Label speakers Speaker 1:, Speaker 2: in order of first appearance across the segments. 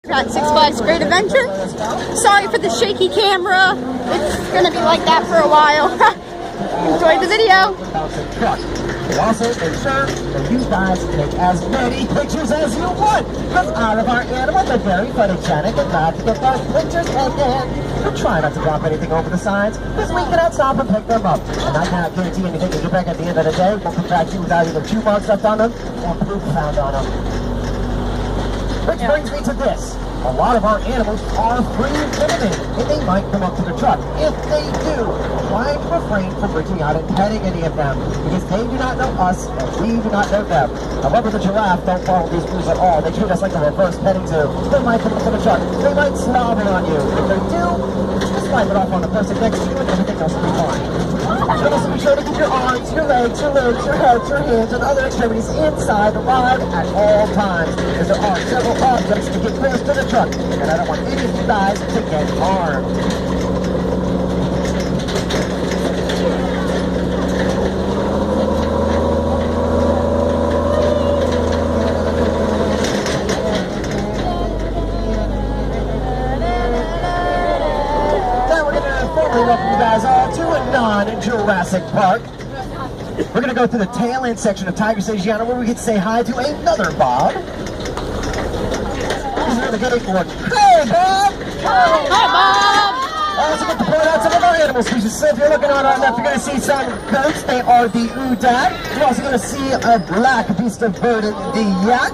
Speaker 1: At Six Flags Great Adventure. Sorry for the shaky camera. It's gonna be like that for a while. Enjoy the video.
Speaker 2: We also ensure that you guys take as many pictures as you want. Because out of our animals are very photogenic and glad to get those pictures. And then we try not to drop anything over the sides because we cannot stop and pick them up. And I cannot guarantee anything that you back at the end of the day will come back to you without either chew marks left on them or poop found on them. Which brings me to this. A lot of our animals are free living, and they might come up to the truck. If they do, try to refrain from reaching out and petting any of them, because they do not know us, and we do not know them. However, the giraffe don't follow these rules at all. They treat us like a reverse petting zoo. They might come up to the truck. They might slobber on you. If they do, just wipe it off on the person next to you, and everything else will be fine. And also be sure to keep your arms, your legs, your limbs, your head, your hands, and other extremities inside the ride at all times, because there are several objects to get close to the truck, and I don't want any of you guys to get harmed. Now we're going to formally welcome you guys all to a non-Jurassic Park. We're going to go through the tail end section of Tigers Asiana where we get to say hi to another Bob. The good one. Hey, Bob!
Speaker 1: Hi, Bob!
Speaker 2: I also get to point out some of our animal species. So if you're looking on our left, you're going to see some goats. They are the Udad. You're also going to see a black beast of burden, the yak.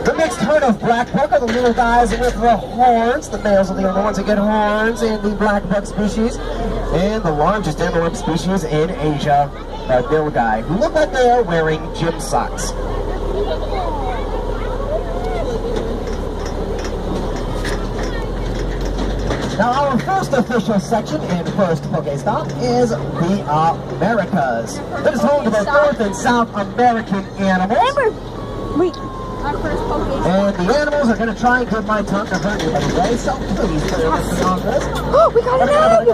Speaker 2: The mixed herd of black buck are the little guys with the horns. The males are the only ones that get horns in the black buck species. And the largest antelope species in Asia, the nilgai, who look like they are wearing gym socks. Now, our first official section and first Pokestop is the Americas. That is home to both North and South American animals.
Speaker 1: Our first Pokestop.
Speaker 2: And the animals are going to try and get my tongue to hurt you today, so please put your listening on this.
Speaker 1: Oh, we got an egg!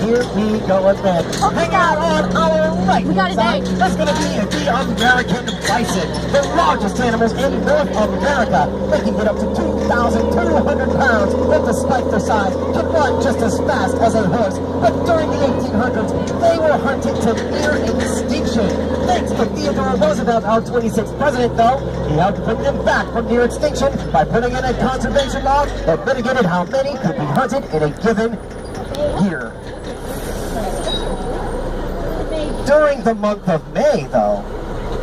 Speaker 2: Here we go again. Hang out on our right.
Speaker 1: We got an egg.
Speaker 2: That's going to be the American bison, the largest animals in North America. They can get up to 2,200 pounds, and despite their size, can run just as fast as a horse. But during the 1800s, they were hunted to near extinction. Thanks to Theodore Roosevelt, our 26th president, though, he helped bring them back from near extinction by putting in a conservation law that mitigated how many could be hunted in a given year. During the month of May, though,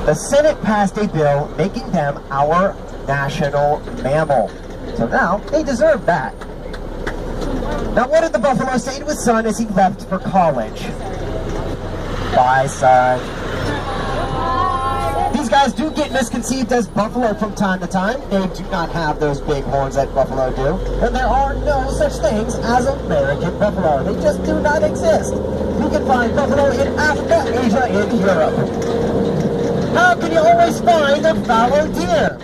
Speaker 2: the Senate passed a bill making them our national mammal. So now, they deserve that. Now, what did the buffalo say to his son as he left for college? Bye, son. These guys do get misconceived as buffalo from time to time. They do not have those big horns that buffalo do. And there are no such things as American buffalo. They just do not exist. You can find buffalo in Africa, Asia, and Europe. How can you always find a fallow deer?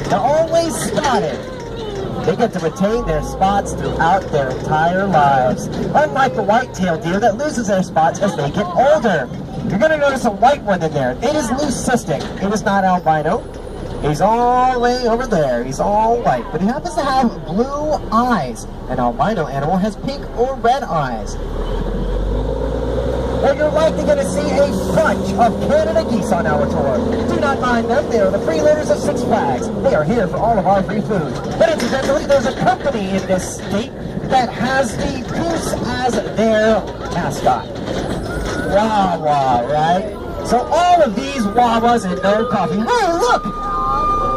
Speaker 2: They're always spotted. They get to retain their spots throughout their entire lives. Unlike the white-tailed deer that loses their spots as they get older. You're going to notice a white one in there. It is leucistic. It is not albino. He's all the way over there. He's all white. But he happens to have blue eyes. An albino animal has pink or red eyes. Well, you're likely going to see a bunch of Canada geese on our tour. Do not mind them. They are the freeloaders of Six Flags. They are here for all of our free food. But incidentally, there's a company in this state that has the goose as their mascot. Wawa, right? So all of these Wawas and no coffee. Hey, look!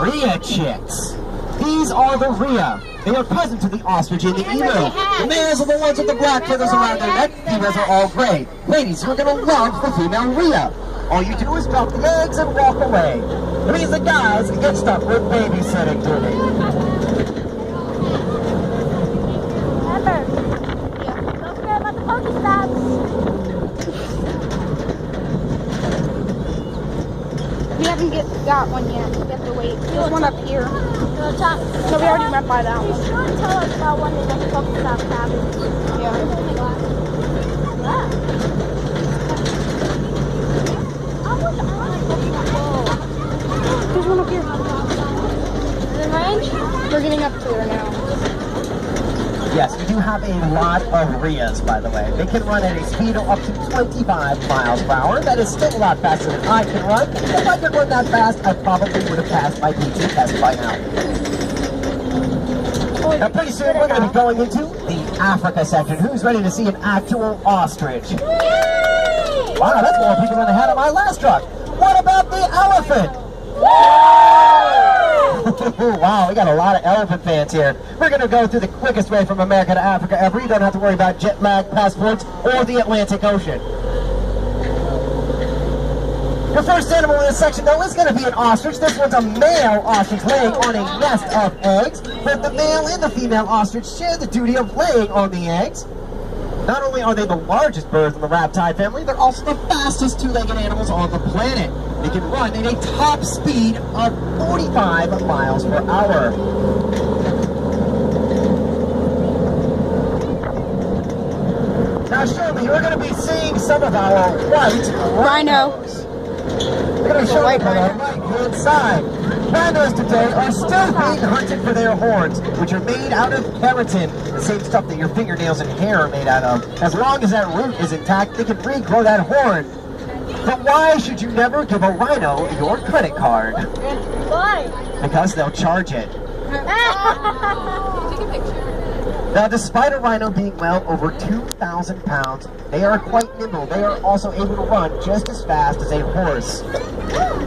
Speaker 2: Rhea chicks. These are the Rhea. They are present to the ostrich and the emu. The males are the ones with the black feathers around their neck. Females are all gray. Ladies, you're going to love the female Rhea. All you do is drop the eggs and walk away. It means the guys get stuck with babysitting duty.
Speaker 3: Remember, don't forget about the Pokestops.
Speaker 1: We haven't got one yet. We have to wait. There's one up here. So we already went by that one.
Speaker 3: You should tell us about one of the Pokestops happened.
Speaker 1: Yeah.
Speaker 3: Oh my god. Yeah. I wish I like Pokestop.
Speaker 1: There's one up here. We're getting up to her now.
Speaker 2: Yes, we do have a lot of RIAs, by the way. They can run at a speed of up to 25 miles per hour. That is still a lot faster than I can run. If I could run that fast, I probably would have passed my PT test by now. Now, pretty soon, we're going to be going into the Africa section. Who's ready to see an actual ostrich? Wow, that's more people than I had on my last truck. What about the elephant? Wow, we got a lot of elephant fans here. We're going to go through the quickest way from America to Africa ever. You don't have to worry about jet lag, passports, or the Atlantic Ocean. The first animal in this section, though, is going to be an ostrich. This one's a male ostrich laying on a nest of eggs. But the male and the female ostrich share the duty of laying on the eggs. Not only are they the largest birds in the raptide family, they're also the fastest two-legged animals on the planet. They can run at a top speed of 45 miles per hour. Now shortly, we're going to be seeing some of our white rhinos. We're going to show you on our right-hand side. Rhinos today are still being hunted for their horns, which are made out of keratin, the same stuff that your fingernails and hair are made out of. As long as that root is intact, they can regrow that horn. But why should you never give a rhino your credit card?
Speaker 3: Why?
Speaker 2: Because they'll charge it. Now, despite a rhino being well over 2,000 pounds, they are quite nimble. They are also able to run just as fast as a horse.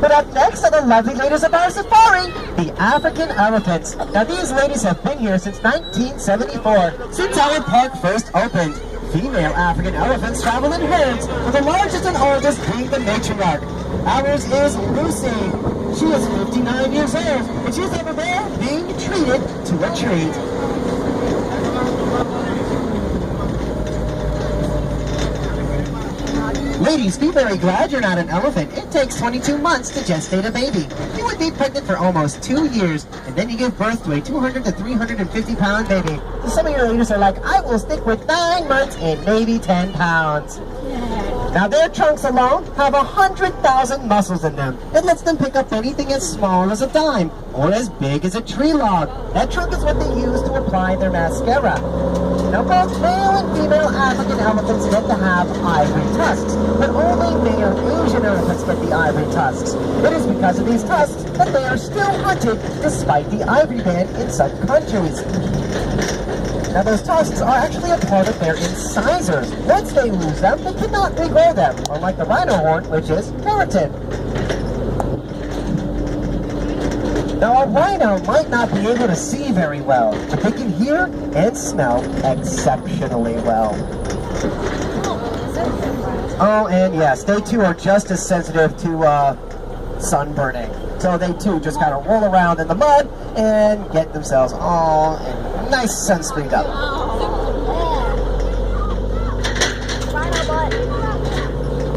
Speaker 2: But up next are the lovely ladies of our safari, the African elephants. Now, these ladies have been here since 1974, since our park first opened. Female African elephants travel in herds, with the largest and oldest being the matriarch. Ours is Lucy. She is 59 years old, and she's over there being treated to a treat. Ladies, be very glad you're not an elephant. It takes 22 months to gestate a baby. You would be pregnant for almost 2 years, and then you give birth to a 200 to 350 pound baby. So some of your ladies are like, I will stick with 9 months and maybe 10 pounds. Now their trunks alone have 100,000 muscles in them. It lets them pick up anything as small as a dime or as big as a tree log. That trunk is what they use to apply their mascara. Now both male and female African elephants get to have ivory tusks, but only male Asian elephants get the ivory tusks. It is because of these tusks that they are still hunted despite the ivory ban in such countries. Now those tusks are actually a part of their incisors. Once they lose them, they cannot regrow them, unlike the rhino horn, which is keratin. Now a rhino might not be able to see very well, but they can hear and smell exceptionally well. Oh, and yes, they too are just as sensitive to sunburning. So they too just kind of roll around in the mud and get themselves all nice sunscreened up.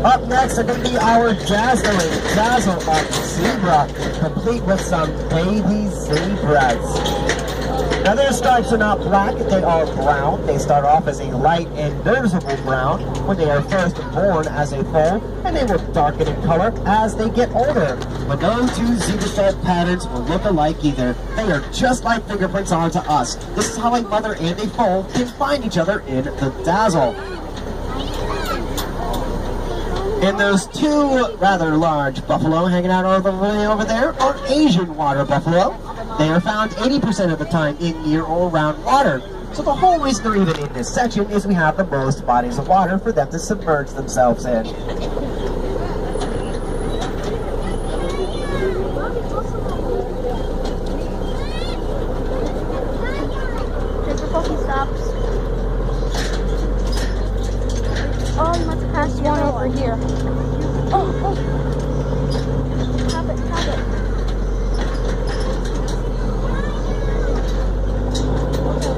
Speaker 2: Up next are going to be our dazzle of zebra, complete with some baby zebras. Now their stripes are not black, they are brown. They start off as a light and noticeable brown when they are first born as a foal, and they will darken in color as they get older. But no two zebra stripe patterns will look alike either. They are just like fingerprints are to us. This is how a mother and a foal can find each other in the dazzle. And those two rather large buffalo hanging out all the way over there are Asian water buffalo. They are found 80% of the time in near or around water. So the whole reason they're even in this section is we have the most bodies of water for them to submerge themselves in.
Speaker 3: Stops. Oh, you must pass the
Speaker 1: One over here.
Speaker 3: Oh. Tap it.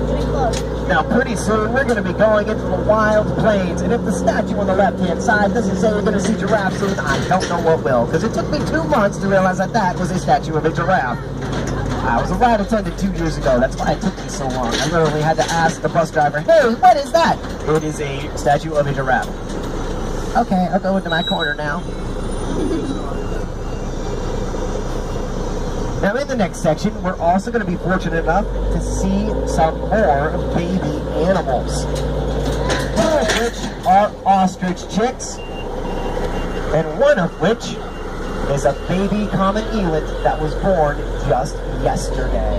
Speaker 3: Getting close.
Speaker 2: Now pretty soon we're going to be going into the wild plains, and if the statue on the left-hand side doesn't say we're going to see giraffes soon, I don't know what will, because it took me 2 months to realize that that was a statue of a giraffe. I was a ride attendant 2 years ago. That's why it took me so long. I literally had to ask the bus driver, hey, what is that? It is a statue of a giraffe. Okay, I'll go into my corner now. Now in the next section, we're also going to be fortunate enough to see some more baby animals. Two of which are ostrich chicks, and one of which is a baby common eland that was born just yesterday.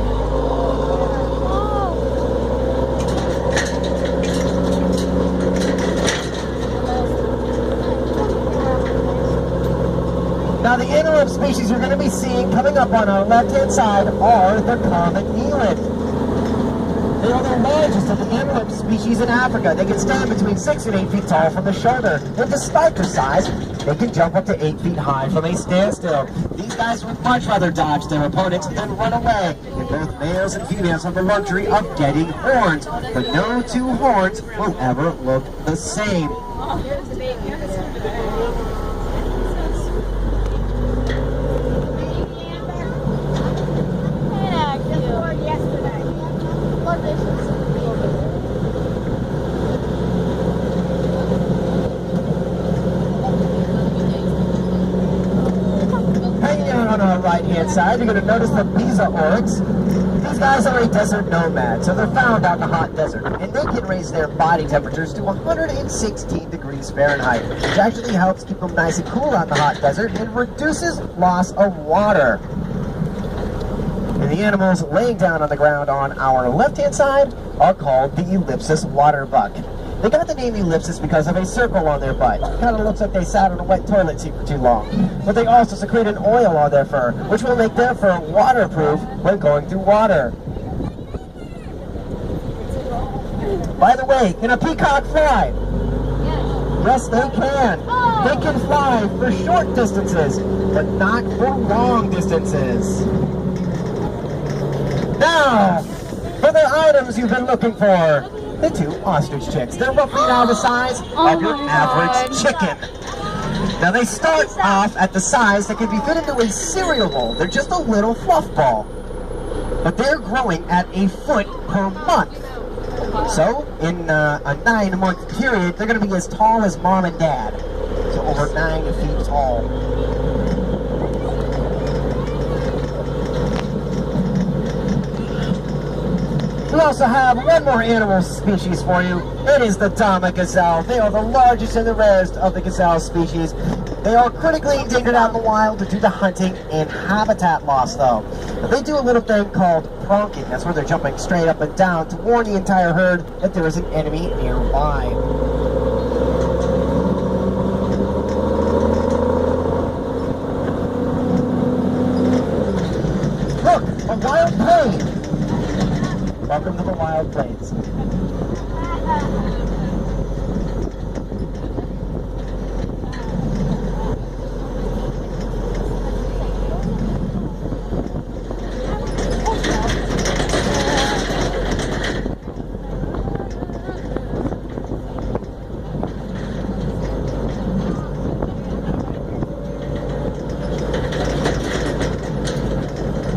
Speaker 2: Now the antelope species you're going to be seeing coming up on our left-hand side are the common eland. They are the largest of the antelope species in Africa. They can stand between 6 and 8 feet tall from the shoulder. And despite their size, they can jump up to 8 feet high from a standstill. These guys would much rather dodge their opponents than run away. And both males and females have the luxury of getting horns. But no two horns will ever look the same. Right-hand side, you're going to notice the Visa oryx. These guys are a desert nomad, so they're found out in the hot desert, and they can raise their body temperatures to 116 degrees Fahrenheit, which actually helps keep them nice and cool out in the hot desert and reduces loss of water. And the animals laying down on the ground on our left-hand side are called the ellipsis water buck. They got the name ellipsis because of a circle on their butt. It kind of looks like they sat on a wet toilet seat for too long. But they also secrete an oil on their fur, which will make their fur waterproof when going through water. By the way, can a peacock fly? Yes, they can. They can fly for short distances, but not for long distances. Now, for the items you've been looking for. The two ostrich chicks. They're roughly now the size of your average chicken. Now they start off at the size that can be fit into a cereal bowl. They're just a little fluff ball. But they're growing at a foot per month. So in a 9-month period, they're going to be as tall as mom and dad. So over 9 feet tall. We also have one more animal species for you. It is the Dama gazelle. They are the largest and the rarest of the gazelle species. They are critically endangered out in the wild due to hunting and habitat loss, though. But they do a little thing called pronking. That's where they're jumping straight up and down to warn the entire herd that there is an enemy nearby. Look, a wild plane. Welcome to the Wild Plains.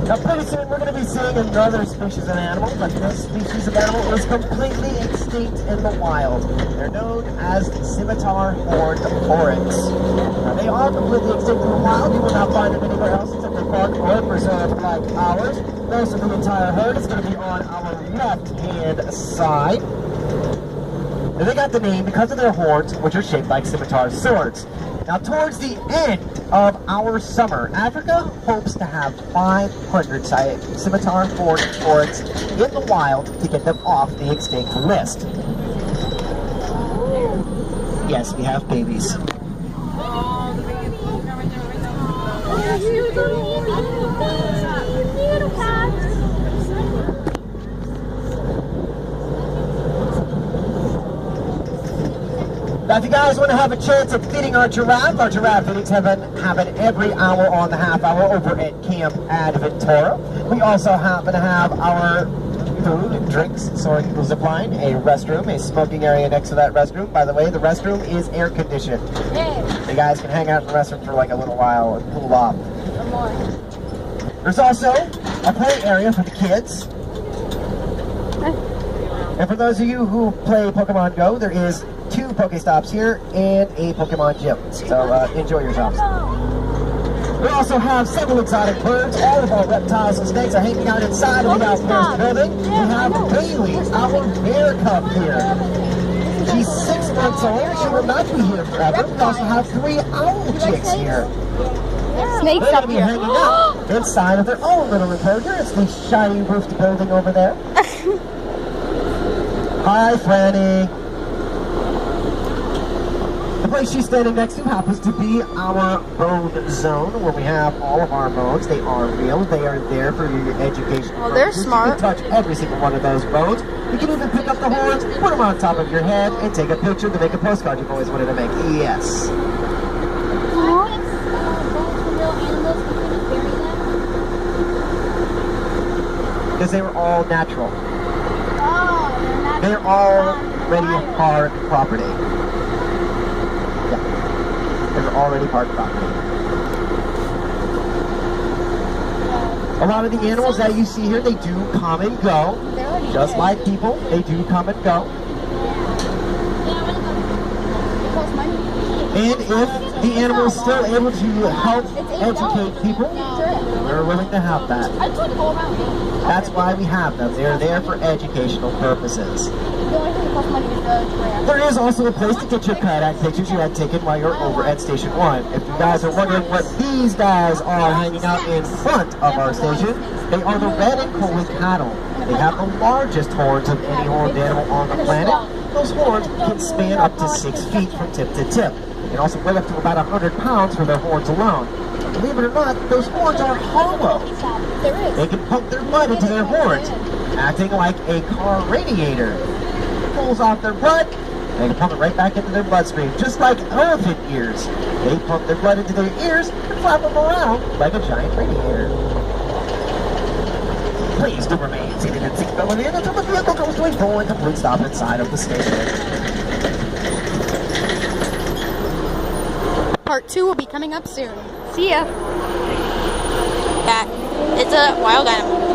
Speaker 2: Now pretty soon we're going to be seeing another species of animal, but this species of animal is completely extinct in the wild. They're known as scimitar horned oryx. Now they are completely extinct in the wild. You will not find them anywhere else except in park or preserve like ours. Most of the entire herd is going to be on our left-hand side. And they got the name because of their horns, which are shaped like scimitar swords. Now, towards the end of our summer, Africa hopes to have 500 scimitar horned oryx in the wild to get them off the extinct list. Yes, we have babies. Now, if you guys want to have a chance of feeding our giraffe feedings happen every hour on the half hour over at Camp Adventura. We also happen to have our food, drinks, soaring eagle zip line, a restroom, a smoking area next to that restroom. By the way, the restroom is air conditioned. Yeah. You guys can hang out in the restroom for like a little while and cool off. There's also a play area for the kids. And for those of you who play Pokemon Go, there is 2 Pokestops here and a Pokemon gym. So enjoy yourselves. We also have several exotic birds. All of our reptiles and snakes are hanging out inside of the outdoors building. We have Bailey, our bear cub here. She's 6 months old. She will not be here forever. We also have 3 owl chicks here.
Speaker 1: Snakes
Speaker 2: They're
Speaker 1: up
Speaker 2: going to be
Speaker 1: here.
Speaker 2: hanging out inside of their own little enclosure. It's the shiny roofed building over there. Hi, Franny. The place she's standing next to happens to be our bone zone, where we have all of our bones. They are real. They are there for your education.
Speaker 1: Oh, they're
Speaker 2: purposes.
Speaker 1: smart.
Speaker 2: You can touch every single one of those bones. You can even pick up the horns, put them on top of your head, and take a picture to make a postcard you've always wanted to make. Yes. Because they were all natural. They're already hard property. Yeah. They're already hard property. A lot of the animals that you see here, they do come and go. Just like people, they do come and go. And if the animal is still able to help educate people, we're willing to have that. That's why we have them. They're there for educational purposes. There is also a place to get your kayak pictures you had taken while you're over at Station 1. If you guys are wondering what these guys are hanging out in front of our station, they are the red and Coley cattle. They have the largest horns of any horned animal on the planet. Those horns can span up to 6 feet from tip to tip. They can also weigh up to about 100 pounds for their horns alone. But believe it or not, those horns are hollow. They can pump their blood into their horns, acting like a car radiator. It pulls off their blood, they can pump it right back into their bloodstream, just like elephant ears. They pump their blood into their ears and flap them around like a giant radiator. Please do remain seated and seatbelt in until the vehicle comes to a full and complete stop inside of the station.
Speaker 1: Part 2 will be coming up soon. See ya. That is a wild animal.